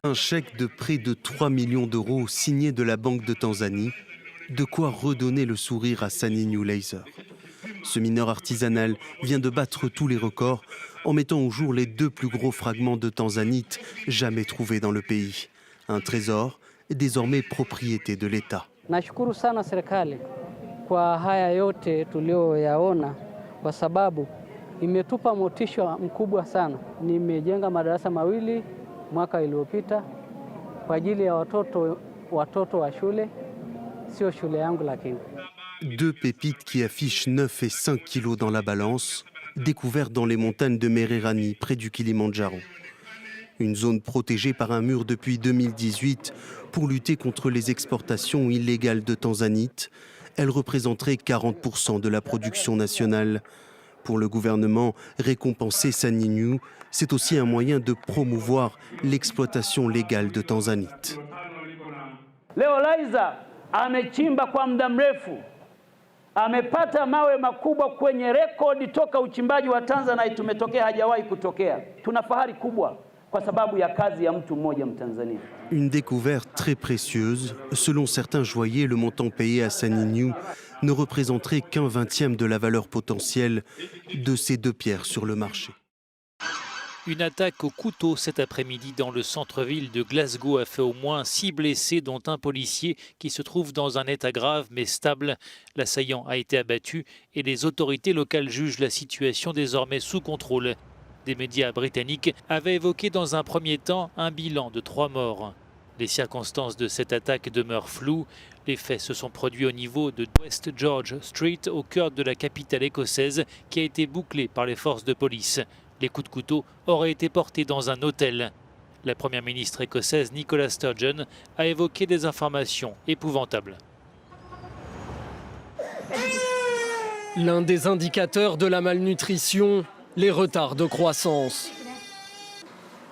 Un chèque de près de 3 millions d'euros signé de la Banque de Tanzanie, de quoi redonner le sourire à Saninou Laser. Ce mineur artisanal vient de battre tous les records en mettant au jour les 2 plus gros fragments de tanzanite jamais trouvés dans le pays. Un trésor désormais propriété de l'État. Nashukuru sana serikali kwa haya yote tulioyaona kwa sababu imetupa motisha mkubwa sana. Nimejenga madarasa mawili mwaka iliyopita kwa ajili ya watoto wa shule, sio shule yangu lakini. 2 pépites qui affichent 9 et 5 kilos dans la balance, découvertes dans les montagnes de Mererani, près du Kilimandjaro. Une zone protégée par un mur depuis 2018 pour lutter contre les exportations illégales de tanzanite. Elle représenterait 40% de la production nationale. Pour le gouvernement, récompenser Saninou, c'est aussi un moyen de promouvoir l'exploitation légale de tanzanite. Leo Laizer amechimba kwa muda mrefu. Amepata mawe makubwa kwenye rekodi toka uchimbaji wa Tanzanite tumetokea hajawahi kutokea. Tuna fahari kubwa kwa sababu ya kazi ya mtu mmoja Mtanzania. Une découverte très précieuse. Selon certains joailliers, le montant payé à Saninou ne représenterait qu'un 20e de la valeur potentielle de ces 2 pierres sur le marché. Une attaque au couteau cet après-midi dans le centre-ville de Glasgow a fait au moins 6 blessés, dont un policier qui se trouve dans un état grave mais stable. L'assaillant a été abattu et les autorités locales jugent la situation désormais sous contrôle. Des médias britanniques avaient évoqué dans un premier temps un bilan de 3 morts. Les circonstances de cette attaque demeurent floues. Les faits se sont produits au niveau de West George Street, au cœur de la capitale écossaise, qui a été bouclée par les forces de police. Les coups de couteau auraient été portés dans un hôtel. La première ministre écossaise Nicola Sturgeon a évoqué des informations épouvantables. L'un des indicateurs de la malnutrition, les retards de croissance.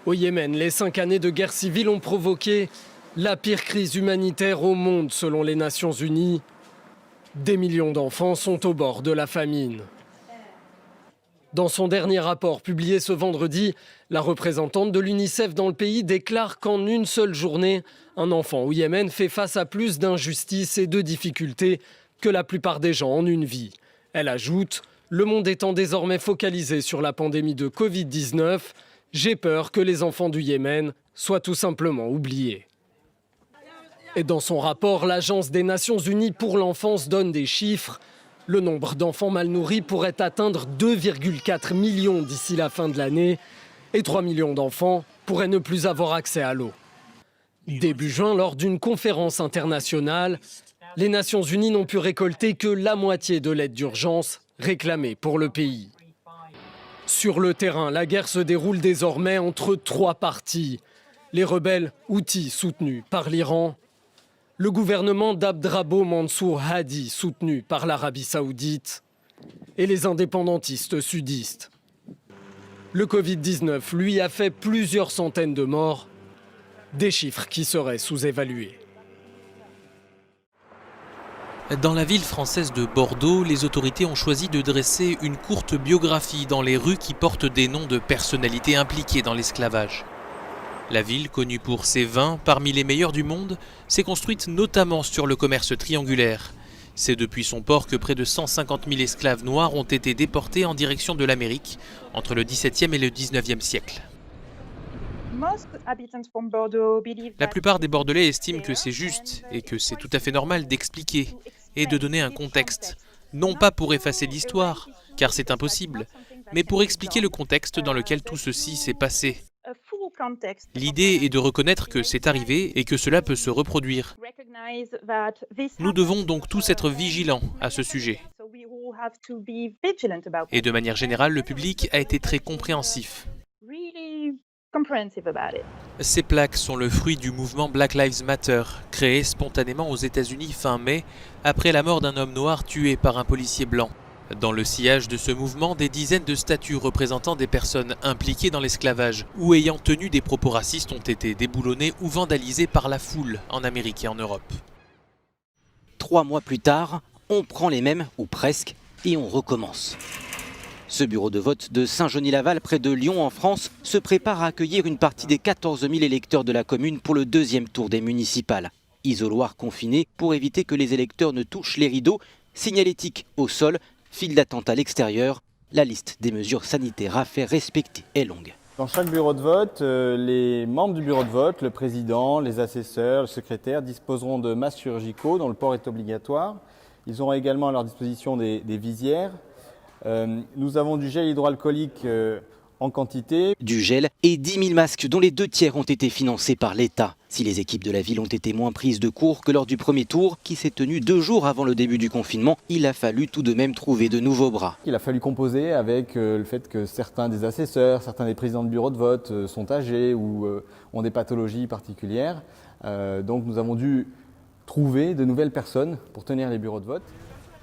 Au Yémen, les 5 années de guerre civile ont provoqué la pire crise humanitaire au monde selon les Nations Unies. Des millions d'enfants sont au bord de la famine. Dans son dernier rapport publié ce vendredi, la représentante de l'UNICEF dans le pays déclare qu'en une seule journée, un enfant au Yémen fait face à plus d'injustices et de difficultés que la plupart des gens en une vie. Elle ajoute « Le monde étant désormais focalisé sur la pandémie de Covid-19, j'ai peur que les enfants du Yémen soient tout simplement oubliés. » Et dans son rapport, l'Agence des Nations Unies pour l'enfance donne des chiffres. Le nombre d'enfants mal nourris pourrait atteindre 2,4 millions d'ici la fin de l'année et 3 millions d'enfants pourraient ne plus avoir accès à l'eau. Début juin, lors d'une conférence internationale, les Nations Unies n'ont pu récolter que la moitié de l'aide d'urgence réclamée pour le pays. Sur le terrain, la guerre se déroule désormais entre 3 parties. Les rebelles houthis soutenus par l'Iran, le gouvernement d'Abdrabbo Mansour Hadi, soutenu par l'Arabie saoudite, et les indépendantistes sudistes. Le Covid-19, lui, a fait plusieurs centaines de morts, des chiffres qui seraient sous-évalués. Dans la ville française de Bordeaux, les autorités ont choisi de dresser une courte biographie dans les rues qui portent des noms de personnalités impliquées dans l'esclavage. La ville, connue pour ses vins, parmi les meilleurs du monde, s'est construite notamment sur le commerce triangulaire. C'est depuis son port que près de 150 000 esclaves noirs ont été déportés en direction de l'Amérique entre le XVIIe et le XIXe siècle. La plupart des Bordelais estiment que c'est juste et que c'est tout à fait normal d'expliquer et de donner un contexte. Non pas pour effacer l'histoire, car c'est impossible, mais pour expliquer le contexte dans lequel tout ceci s'est passé. L'idée est de reconnaître que c'est arrivé et que cela peut se reproduire. Nous devons donc tous être vigilants à ce sujet. Et de manière générale, le public a été très compréhensif. Ces plaques sont le fruit du mouvement Black Lives Matter, créé spontanément aux États-Unis fin mai, après la mort d'un homme noir tué par un policier blanc. Dans le sillage de ce mouvement, des dizaines de statues représentant des personnes impliquées dans l'esclavage ou ayant tenu des propos racistes ont été déboulonnées ou vandalisées par la foule en Amérique et en Europe. 3 mois plus tard, on prend les mêmes, ou presque, et on recommence. Ce bureau de vote de Saint-Genis-Laval, près de Lyon en France, se prépare à accueillir une partie des 14 000 électeurs de la commune pour le deuxième tour des municipales. Isoloir confiné pour éviter que les électeurs ne touchent les rideaux, signalétique au sol, file d'attente à l'extérieur. La liste des mesures sanitaires à faire respecter est longue. Dans chaque bureau de vote, les membres du bureau de vote, le président, les assesseurs, le secrétaire disposeront de masques chirurgicaux dont le port est obligatoire. Ils auront également à leur disposition des visières. Nous avons du gel hydroalcoolique en quantité. Du gel et 10 000 masques dont les 2 tiers ont été financés par l'État. Si les équipes de la ville ont été moins prises de court que lors du premier tour, qui s'est tenu 2 jours avant le début du confinement, il a fallu tout de même trouver de nouveaux bras. Il a fallu composer avec le fait que certains des assesseurs, certains des présidents de bureau de vote sont âgés ou ont des pathologies particulières. Donc nous avons dû trouver de nouvelles personnes pour tenir les bureaux de vote.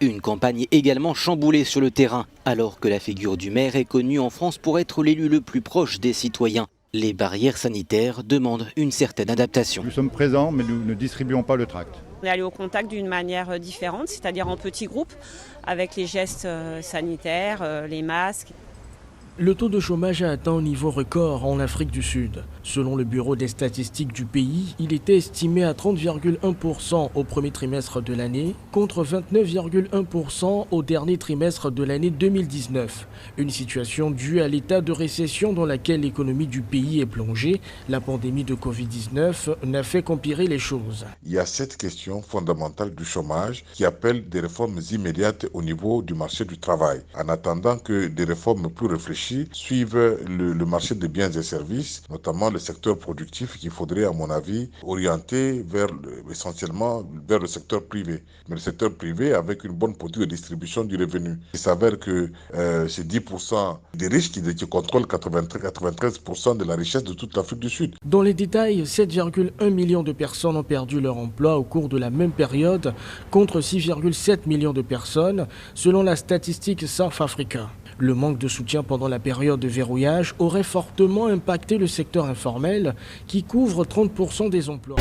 Une campagne également chamboulée sur le terrain, alors que la figure du maire est connue en France pour être l'élu le plus proche des citoyens. Les barrières sanitaires demandent une certaine adaptation. Nous sommes présents, mais nous ne distribuons pas le tract. On est allé au contact d'une manière différente, c'est-à-dire en petits groupes, avec les gestes sanitaires, les masques. Le taux de chômage a atteint un niveau record en Afrique du Sud. Selon le Bureau des statistiques du pays, il était estimé à 30,1% au premier trimestre de l'année, contre 29,1% au dernier trimestre de l'année 2019. Une situation due à l'état de récession dans laquelle l'économie du pays est plongée. La pandémie de Covid-19 n'a fait qu'empirer les choses. Il y a cette question fondamentale du chômage qui appelle des réformes immédiates au niveau du marché du travail. En attendant que des réformes plus réfléchies suivent le marché des biens et services, notamment le secteur productif qu'il faudrait, à mon avis, orienter essentiellement vers le secteur privé. Mais le secteur privé avec une bonne politique de distribution du revenu. Il s'avère que c'est 10% des riches qui contrôlent 93% de la richesse de toute l'Afrique du Sud. Dans les détails, 7,1 millions de personnes ont perdu leur emploi au cours de la même période, contre 6,7 millions de personnes, selon la statistique South Africa. Le manque de soutien pendant la période de verrouillage aurait fortement impacté le secteur informel qui couvre 30% des emplois.